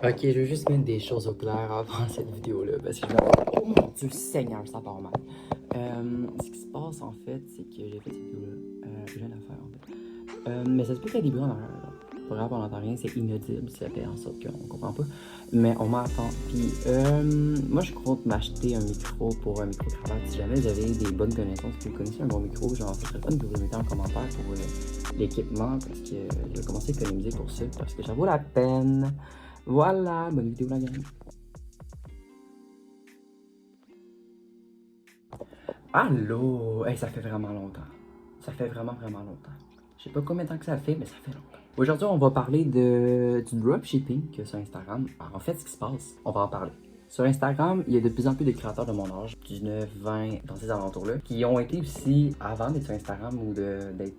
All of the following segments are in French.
Ok, je veux juste mettre des choses au clair avant cette vidéo-là, parce que je me... Oh mon Dieu, Seigneur, ça part mal. Ce qui se passe, en fait, c'est que j'ai fait cette vidéo-là. J'ai rien à faire, en fait. Mais ça se peut qu'il y ait des bruits en arrière, là. Pas grave, on n'entend rien, c'est inaudible, ça fait en sorte qu'on comprend pas. Mais on m'entend. Puis, moi, je compte m'acheter un micro pour un micro-cravate. Si jamais vous avez des bonnes connaissances, que vous connaissez un bon micro, genre, ce serait fun que vous le mettez en commentaire pour l'équipement, parce que je vais commencer à économiser pour ça, parce que ça vaut la peine. Voilà, bonne vidéo la gang. Allô? Hey, ça fait vraiment longtemps. Ça fait vraiment longtemps. Je sais pas combien de temps que ça fait, mais ça fait longtemps. Aujourd'hui, on va parler du dropshipping que sur Instagram. Alors, en fait, ce qui se passe, on va en parler. Sur Instagram, il y a de plus en plus de créateurs de mon âge, 19, 20, dans ces alentours-là, qui ont été aussi, avant d'être sur Instagram ou d'être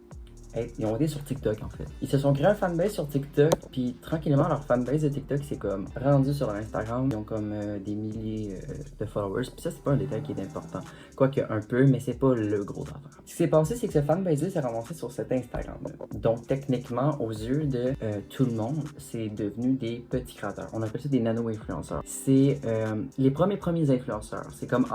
ils ont été sur TikTok en fait. Ils se sont créés un fanbase sur TikTok, puis tranquillement leur fanbase de TikTok c'est comme rendu sur leur Instagram. Ils ont comme des milliers de followers, puis ça c'est pas un détail qui est important. Quoique un peu, mais c'est pas le gros affaire. Ce qui s'est passé c'est que ce fanbase-là s'est ramassé sur cet Instagram-là. Donc techniquement, aux yeux de tout le monde, c'est devenu des petits créateurs. On appelle ça des nano-influenceurs. C'est les premiers influenceurs. C'est comme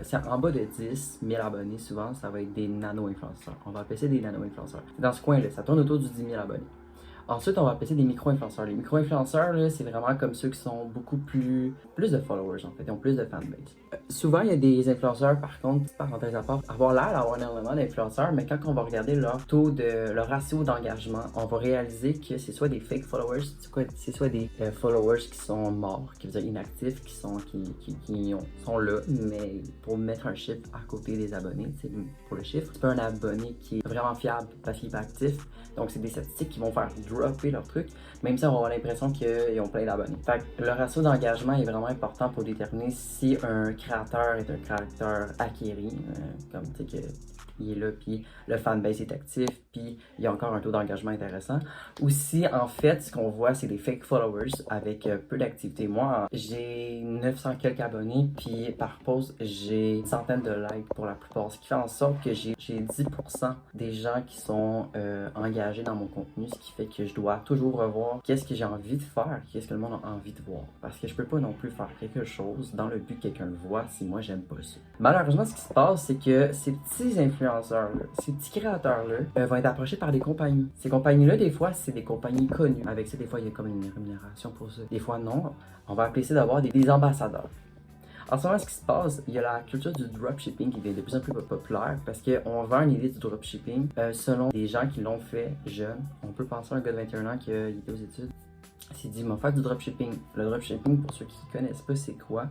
c'est en bas de 10 000 abonnés souvent, ça va être des nano-influenceurs. On va appeler ça des nano-influenceurs. C'est dans ce coin-là, ça tourne autour du 10 000 abonnés. Ensuite, on va appeler ça des micro-influenceurs. Les micro-influenceurs, là, c'est vraiment comme ceux qui sont beaucoup plus de followers, en fait. Ils ont plus de fanbase. Souvent, il y a des influenceurs, par contre, parenthèse à part, avoir l'air d'avoir énormément d'influenceurs, mais quand on va regarder leur ratio d'engagement, on va réaliser que c'est soit des fake followers, c'est soit des followers qui sont morts, qui veut dire inactifs, qui sont là, mais pour mettre un chiffre à côté des abonnés, pour le chiffre, c'est pas un abonné qui est vraiment fiable parce qu'il est pas actif. Donc, c'est des statistiques qui vont faire dropper leur truc, même si on va avoir l'impression qu'ils ont plein d'abonnés. Fait que le ratio d'engagement est vraiment important pour déterminer si un créateur est un créateur acquéri, comme tu sais que il est là, puis le fanbase est actif, puis il y a encore un taux d'engagement intéressant. Ou si, en fait, ce qu'on voit, c'est des fake followers avec peu d'activité. Moi, j'ai 900 quelques abonnés, puis par post, j'ai une centaine de likes pour la plupart, ce qui fait en sorte que j'ai 10% des gens qui sont engagés dans mon contenu, ce qui fait que je dois toujours revoir qu'est-ce que j'ai envie de faire, qu'est-ce que le monde a envie de voir. Parce que je peux pas non plus faire quelque chose dans le but que quelqu'un le voit si moi j'aime pas ça. Malheureusement, ce qui se passe, c'est que ces petits influenceurs-là, ces petits créateurs-là vont être approchés par des compagnies. Ces compagnies-là, des fois, c'est des compagnies connues. Avec ça, des fois, il y a comme une rémunération pour ça. Des fois, non. On va appeler ça d'avoir des ambassadeurs. En ce moment, ce qui se passe, il y a la culture du dropshipping qui devient de plus en plus populaire parce qu'on vend une idée du dropshipping selon des gens qui l'ont fait jeunes. On peut penser à un gars de 21 ans qui était aux études. Il s'est dit, il va faire du dropshipping. Le dropshipping, pour ceux qui ne connaissent pas, c'est quoi?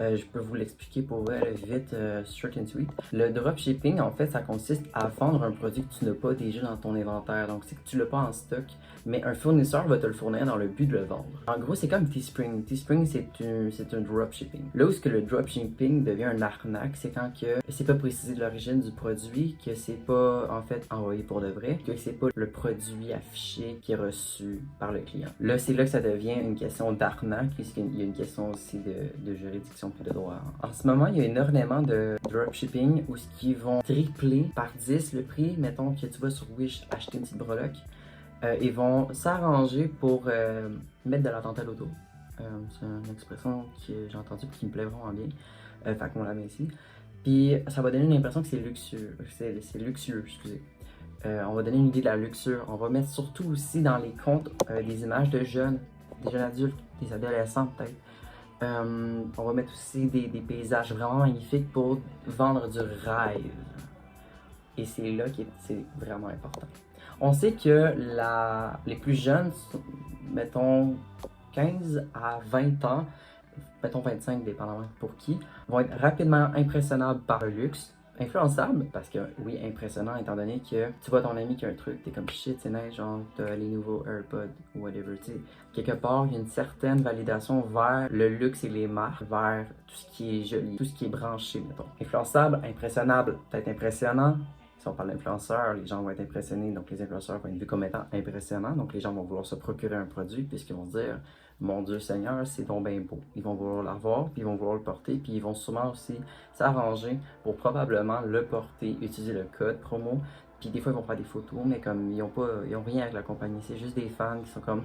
Je peux vous l'expliquer pour elle vite, short and sweet. Le dropshipping, en fait, ça consiste à vendre un produit que tu n'as pas déjà dans ton inventaire. Donc, c'est que tu l'as pas en stock, mais un fournisseur va te le fournir dans le but de le vendre. En gros, c'est comme Teespring. Teespring, c'est un dropshipping. Là où est-ce que le dropshipping devient un arnaque, c'est quand que c'est pas précisé de l'origine du produit, que c'est pas, en fait, envoyé pour de vrai, que c'est pas le produit affiché qui est reçu par le client. Là, c'est là que ça devient une question d'arnaque, puisqu'il y a une question aussi de juridiction puis de droit. En ce moment, il y a énormément de dropshipping où ils vont tripler par 10 le prix. Mettons que tu vas sur Wish acheter une petite breloque. Ils vont s'arranger pour mettre de la dentelle au dos. C'est une expression que j'ai entendue et qui me plaît vraiment bien. Fait qu'on la met ici. Puis ça va donner l'impression que c'est luxueux. C'est luxueux, excusez. On va donner une idée de la luxure. On va mettre surtout aussi dans les comptes des images de jeunes, des jeunes adultes, des adolescents peut-être. On va mettre aussi des paysages vraiment magnifiques pour vendre du rêve. Et c'est là que c'est vraiment important. On sait que les plus jeunes, mettons 15 à 20 ans, mettons 25, dépendamment pour qui, vont être rapidement impressionnables par le luxe. Influençable, parce que oui, impressionnant étant donné que tu vois ton ami qui a un truc, t'es comme shit, c'est nice, genre t'as les nouveaux AirPods ou whatever, tu sais. Quelque part, il y a une certaine validation vers le luxe et les marques, vers tout ce qui est joli, tout ce qui est branché, mettons. Influençable, impressionnable, peut-être impressionnant. Si on parle d'influenceurs, les gens vont être impressionnés, donc les influenceurs vont être vus comme étant impressionnants, donc les gens vont vouloir se procurer un produit puisqu'ils vont se dire mon Dieu Seigneur, c'est donc bien beau. Ils vont vouloir l'avoir, puis ils vont vouloir le porter, puis ils vont sûrement aussi s'arranger pour probablement le porter, utiliser le code promo, puis des fois ils vont faire des photos, mais comme ils ont rien avec la compagnie, c'est juste des fans qui sont comme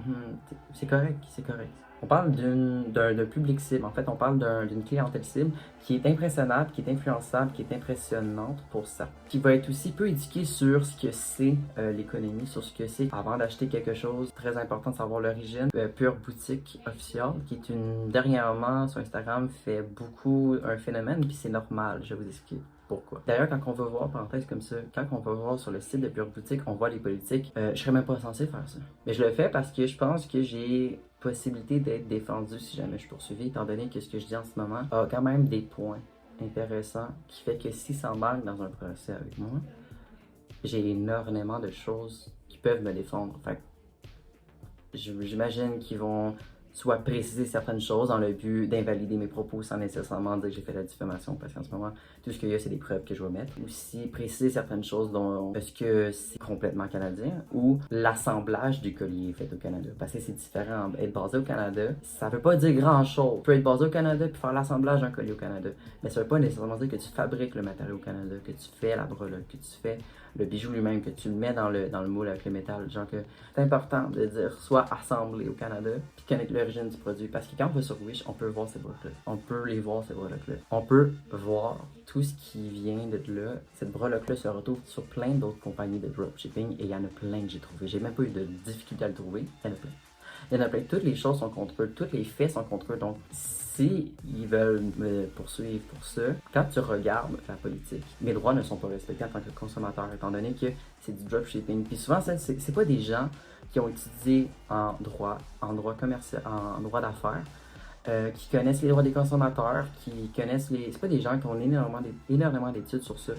c'est correct, c'est correct. On parle d'un public cible. En fait, on parle d'une clientèle cible qui est impressionnable, qui est influençable, qui est impressionnante pour ça. Qui va être aussi peu éduquée sur ce que c'est l'économie, sur ce que c'est avant d'acheter quelque chose. Très important de savoir l'origine. Pure Boutique Officielle, qui est dernièrement sur Instagram, fait beaucoup un phénomène, puis c'est normal, je vais vous expliquer. Pourquoi? D'ailleurs, quand on va voir, parenthèse comme ça, quand on va voir sur le site de Pure Boutique, on voit les politiques, je serais même pas censé faire ça. Mais je le fais parce que je pense que j'ai possibilité d'être défendu si jamais je suis poursuivi, étant donné que ce que je dis en ce moment a quand même des points intéressants qui fait que si ça embarque dans un procès avec moi, j'ai énormément de choses qui peuvent me défendre. Fait j'imagine qu'ils vont soit préciser certaines choses dans le but d'invalider mes propos sans nécessairement dire que j'ai fait la diffamation, parce qu'en ce moment, tout ce qu'il y a, c'est des preuves que je vais mettre. Aussi, préciser certaines choses dont est-ce que c'est complètement canadien ou l'assemblage du collier fait au Canada. Parce que c'est différent. Être basé au Canada, ça veut pas dire grand-chose. Tu peux être basé au Canada puis faire l'assemblage d'un collier au Canada. Mais ça veut pas nécessairement dire que tu fabriques le matériau au Canada, que tu fais la breloque, que tu fais le bijou lui-même, que tu le mets dans le moule avec le métal. Genre que c'est important de dire soit assemblé au Canada puis connaître l'origine du produit. Parce que quand on va sur Wish, on peut voir ces breloques-là. On peut les voir, ces breloques-là. On peut voir tout ce qui vient de là. Cette breloque-là se retrouve sur plein d'autres compagnies de dropshipping et il y en a plein que j'ai trouvé. J'ai même pas eu de difficulté à le trouver. Il y en a plein. Il y en a plein. Toutes les choses sont contre eux. Tous les faits sont contre eux. Donc, si ils veulent me poursuivre pour ça, quand tu regardes la politique, mes droits ne sont pas respectés en tant que consommateur, étant donné que c'est du dropshipping. Puis souvent, c'est pas des gens qui ont étudié en droit commercial, en droit d'affaires, qui connaissent les droits des consommateurs, qui connaissent les... C'est pas des gens qui ont énormément d'études sur ça.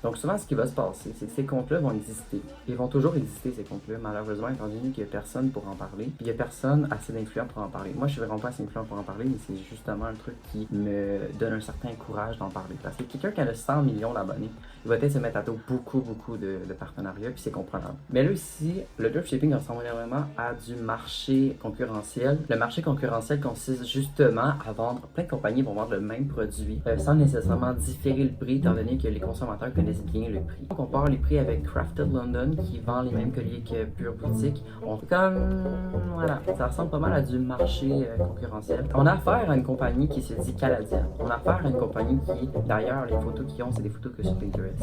Donc souvent, ce qui va se passer, c'est que ces comptes-là vont exister. Ils vont toujours exister, ces comptes-là, malheureusement, étant donné qu'il n'y a personne pour en parler. Puis il n'y a personne assez d'influent pour en parler. Moi, je suis vraiment pas assez influent pour en parler, mais c'est justement un truc qui me donne un certain courage d'en parler. Parce que quelqu'un qui a 100 millions d'abonnés, il va peut-être se mettre à dos beaucoup de partenariats, puis c'est comprenable. Mais là aussi, le dropshipping ressemble énormément à du marché concurrentiel. Le marché concurrentiel consiste justement à vendre, plein de compagnies vont vendre le même produit, sans nécessairement différer le prix, étant donné que les consommateurs connaissent bien le prix. On compare les prix avec Crafted London qui vend les mêmes colliers que Pure Boutique. Voilà, ça ressemble pas mal à du marché concurrentiel. On a affaire à une compagnie qui se dit canadienne. On a affaire à une compagnie qui, d'ailleurs, les photos qu'ils ont, c'est des photos que sur Pinterest.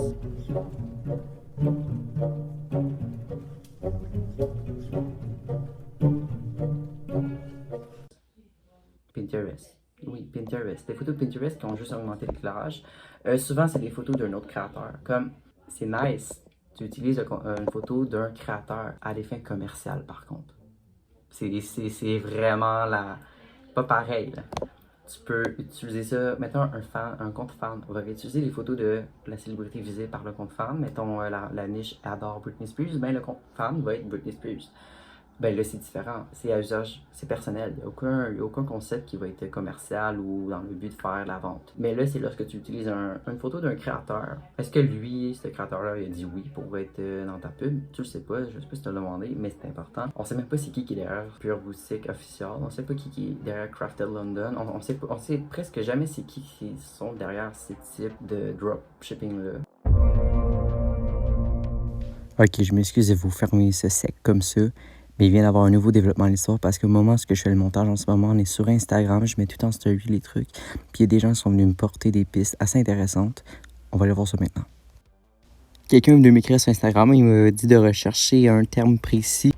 Pinterest. Oui, Pinterest. Des photos de Pinterest qui ont juste augmenté l'éclairage. Souvent, c'est des photos d'un autre créateur. Comme, c'est nice, tu utilises une photo d'un créateur à des fins commerciales, par contre. C'est vraiment pas pareil, là. Tu peux utiliser ça, mettons un compte fan. On va utiliser les photos de la célébrité visée par le compte fan. Mettons la niche adore Britney Spears, ben le compte fan va être Britney Spears. Ben là, c'est différent. C'est à usage, c'est personnel. Il n'y a aucun concept qui va être commercial ou dans le but de faire la vente. Mais là, c'est lorsque tu utilises une photo d'un créateur. Est-ce que lui, ce créateur-là, il a dit oui pour être dans ta pub? Tu le sais pas, je sais pas si tu as demandé, mais c'est important. On sait même pas c'est qui est derrière Pure Boutique Officielle. On sait pas qui est derrière Crafted London. On sait presque jamais c'est qui sont derrière ces types de dropshipping-là. Ok, je m'excuse de vous fermer ce sec comme ça. Mais il vient d'avoir un nouveau développement à l'histoire parce qu'au moment où je fais le montage en ce moment, on est sur Instagram, je mets tout en story les trucs. Puis il y a des gens qui sont venus me porter des pistes assez intéressantes. On va aller voir ça maintenant. Quelqu'un est venu m'écrire sur Instagram, il m'a dit de rechercher un terme précis.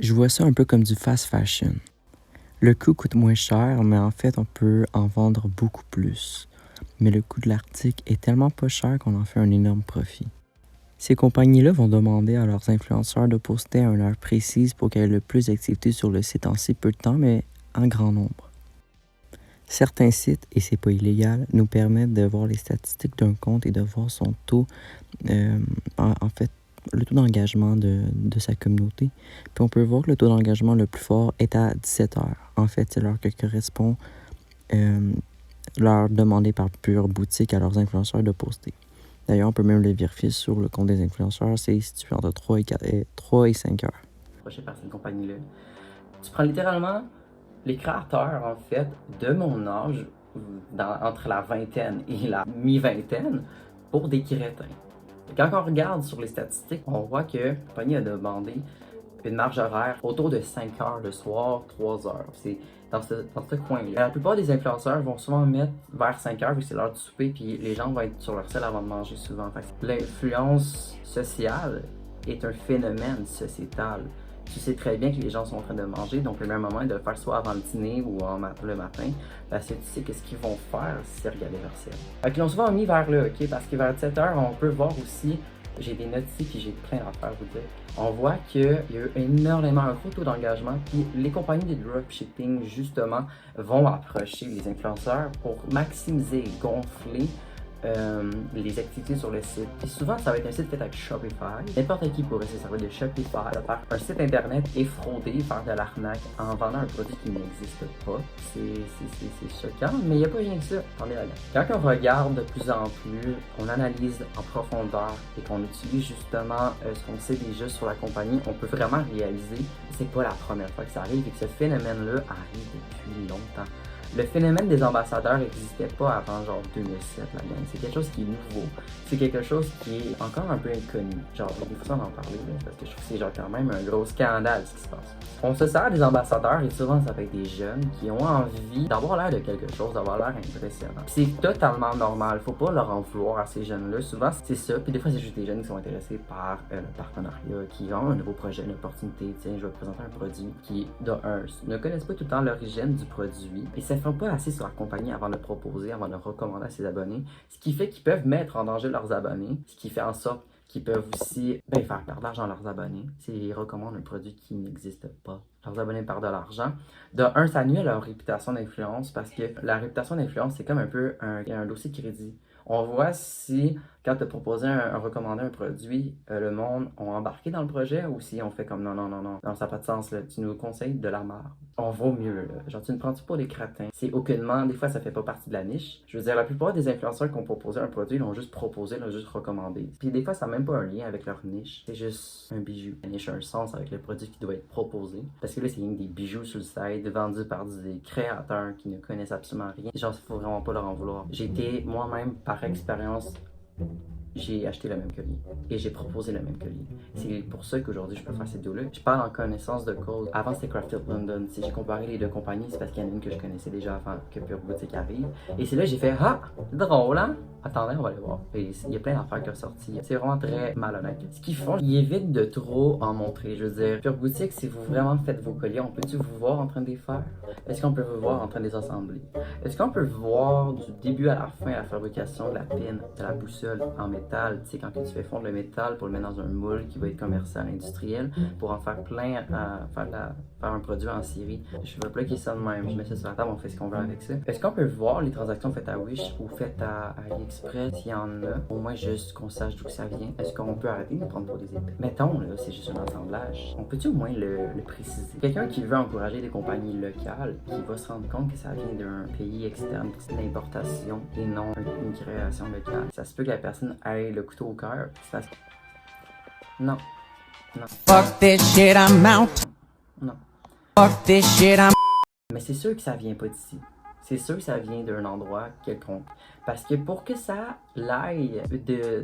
Je vois ça un peu comme du fast fashion. Le coût coûte moins cher, mais en fait, on peut en vendre beaucoup plus. Mais le coût de l'article est tellement pas cher qu'on en fait un énorme profit. Ces compagnies-là vont demander à leurs influenceurs de poster à une heure précise pour qu'il y ait le plus d'activité sur le site en si peu de temps, mais en grand nombre. Certains sites, et c'est pas illégal, nous permettent de voir les statistiques d'un compte et de voir son taux, en fait, le taux d'engagement de sa communauté. Puis on peut voir que le taux d'engagement le plus fort est à 17 heures. En fait, c'est l'heure que correspond l'heure demandée par Pure Boutique à leurs influenceurs de poster. D'ailleurs, on peut même le vérifier sur le compte des influenceurs, c'est situé entre 3 et 5 heures. Approché par cette compagnie-là. Tu prends littéralement les créateurs, en fait, de mon âge, entre la vingtaine et la mi-vingtaine, pour des crétins. Et quand on regarde sur les statistiques, on voit que la compagnie a demandé une marge horaire autour de 5 heures le soir, 3 heures. C'est dans ce coin-là. La plupart des influenceurs vont souvent mettre vers 5 heures, vu que c'est l'heure du souper, puis les gens vont être sur leur selle avant de manger souvent. L'influence sociale est un phénomène sociétal. Tu sais très bien que les gens sont en train de manger, donc le meilleur moment est de le faire soit avant le dîner ou le matin, parce que tu sais qu'est-ce qu'ils vont faire si regarder leur ciel. Fait qu'ils l'ont souvent mis vers là, ok? Parce que vers 17h, on peut voir aussi, j'ai des notes ici, puis j'ai plein d'affaires à vous dire. On voit qu'il y a eu énormément un gros taux d'engagement, puis les compagnies de dropshipping, justement, vont approcher les influenceurs pour maximiser et gonfler les activités sur le site. Puis souvent, ça va être un site fait avec Shopify. N'importe qui pourrait se servir de Shopify, faire un site internet et frauder, faire de l'arnaque en vendant un produit qui n'existe pas. C'est choquant, mais il n'y a pas rien que ça. Attendez, regarde. Quand on regarde de plus en plus, on analyse en profondeur et qu'on utilise justement ce qu'on sait déjà sur la compagnie, on peut vraiment réaliser que c'est pas la première fois que ça arrive et que ce phénomène-là arrive depuis longtemps. Le phénomène des ambassadeurs n'existait pas avant genre 2007, la gang. C'est quelque chose qui est nouveau. C'est quelque chose qui est encore un peu inconnu. Genre, il faut en parler, là, parce que je trouve que c'est genre quand même un gros scandale ce qui se passe. On se sert des ambassadeurs et souvent ça peut être des jeunes qui ont envie d'avoir l'air de quelque chose, d'avoir l'air impressionnant. C'est totalement normal. Faut pas leur en vouloir à ces jeunes-là. Souvent c'est ça. Puis des fois c'est juste des jeunes qui sont intéressés par le partenariat, qui ont un nouveau projet, une opportunité. Tiens, je vais présenter un produit qui, de un, ne connaissent pas tout le temps l'origine du produit. Et ça ne font pas assez sur la compagnie avant de le proposer, avant de le recommander à ses abonnés. Ce qui fait qu'ils peuvent mettre en danger leurs abonnés. Ce qui fait en sorte qu'ils peuvent aussi faire perdre de l'argent à leurs abonnés s'ils recommandent un produit qui n'existe pas. Leurs abonnés perdent de l'argent. De un, ça nuit à leur réputation d'influence parce que la réputation d'influence, c'est comme un peu un dossier de crédit. On voit si, quand tu as proposé recommandé un produit, le monde ont embarqué dans le projet ou si on fait comme non, ça n'a pas de sens, là, tu nous conseilles de la merde. On vaut mieux, là. Genre, tu ne prends-tu pas des crétins? C'est aucunement, des fois, ça fait pas partie de la niche. Je veux dire, la plupart des influenceurs qui ont proposé un produit l'ont juste proposé, l'ont juste recommandé. Puis des fois, ça n'a même pas un lien avec leur niche. C'est juste un bijou. La niche a un sens avec le produit qui doit être proposé. Parce que là, c'est des bijoux sur le site, vendus par des créateurs qui ne connaissent absolument rien. Genre, il faut vraiment pas leur en vouloir. J'ai été moi-même, par expérience, j'ai acheté le même collier et j'ai proposé le même collier. C'est pour ça qu'aujourd'hui je peux faire cette vidéo-là. Je parle en connaissance de cause. Avant c'était Crafted London. Si j'ai comparé les deux compagnies, c'est parce qu'il y en a une que je connaissais déjà avant que Pure Boutique arrive. Et c'est là que j'ai fait ah, c'est drôle hein? Attendez, on va aller voir. Et il y a plein d'affaires qui sont sorties. C'est vraiment très malhonnête. Ce qu'ils font, ils évitent de trop en montrer. Je veux dire, Pure Boutique, si vous vraiment faites vos colliers, on peut-tu vous voir en train de les faire? Est-ce qu'on peut vous voir en train de les assembler? Est-ce qu'on peut voir du début à la fin la fabrication de la pine, de la boussole en métal? Tu sais, quand tu fais fondre le métal pour le mettre dans un moule qui va être commercial, industriel, pour en faire plein, faire un produit en série. Je vais bloquer ça de même. Je mets ça sur la table, on fait ce qu'on veut avec ça. Est-ce qu'on peut voir les transactions faites à Wish ou faites à AliExpress, s'il y en a? Au moins, juste qu'on sache d'où ça vient. Est-ce qu'on peut arrêter de prendre pour des épées? Mettons, là, c'est juste un assemblage. On peut-tu au moins le préciser? Quelqu'un qui veut encourager des compagnies locales, qui va se rendre compte que ça vient d'un pays externe, que c'est de l'importation et non une création locale. Ça se peut que la personne aille le couteau au cœur. Non. Fuck this shit, I'm out. Non. Fuck this shit, I'm. Mais c'est sûr que ça vient pas d'ici. C'est sûr que ça vient d'un endroit quelconque. Parce que pour que ça aille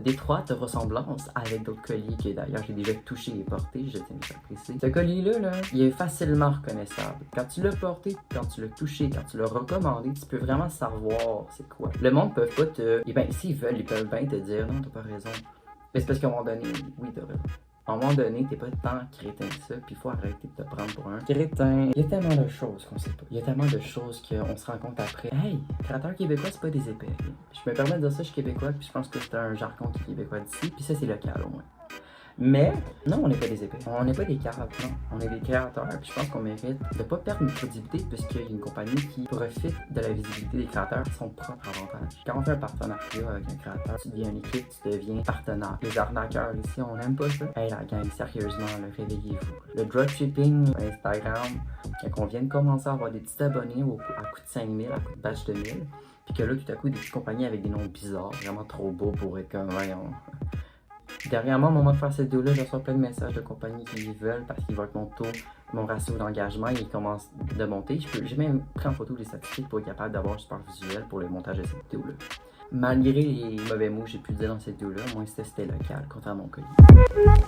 d'étroite ressemblance avec d'autres colliers que d'ailleurs j'ai déjà touché et porté, je tiens à préciser. Ce collier-là, il est facilement reconnaissable. Quand tu l'as porté, quand tu l'as touché, quand tu l'as recommandé, tu peux vraiment savoir c'est quoi. Le monde peut pas te... Eh bien, s'ils veulent, ils peuvent bien te dire « Non, t'as pas raison ». Mais c'est parce qu'à un moment donné, oui, t'as raison. À un moment donné, t'es pas tant crétin que ça, puis il faut arrêter de te prendre pour un crétin. Il y a tellement de choses qu'on sait pas. Il y a tellement de choses qu'on se rend compte après. Hey, créateurs québécois, c'est pas des épais. Je me permets de dire ça, je suis québécois, puis je pense que c'est un jargon qui est québécois d'ici, puis ça, c'est local au moins. Mais, non, on n'est pas des épais. On n'est pas des caves, non. On est des créateurs, puis je pense qu'on mérite de pas perdre notre crédibilité, puisqu'il y a une compagnie qui profite de la visibilité des créateurs à son propre avantage. Quand on fait un partenariat avec un créateur, tu deviens une équipe, tu deviens partenaire. Les arnaqueurs ici, on n'aime pas ça. Hey, la gang, sérieusement, là, réveillez-vous. Le dropshipping, Instagram, quand on vient de commencer à avoir des petits abonnés à coût de 5000, à coût de badge de 1000, puis que là, tout à coup, des petites compagnies avec des noms bizarres, vraiment trop beaux pour être comme, voyons. Dernièrement, au moment de faire cette vidéo-là, je reçois plein de messages de compagnies qui veulent parce qu'ils voient que mon ratio d'engagement il commence de monter. J'ai même pris en photo les statistiques pour être capable d'avoir un super visuel pour le montage de cette vidéo-là. Malgré les mauvais mots que j'ai pu dire dans cette vidéo-là, moi c'était local, contrairement à mon colis.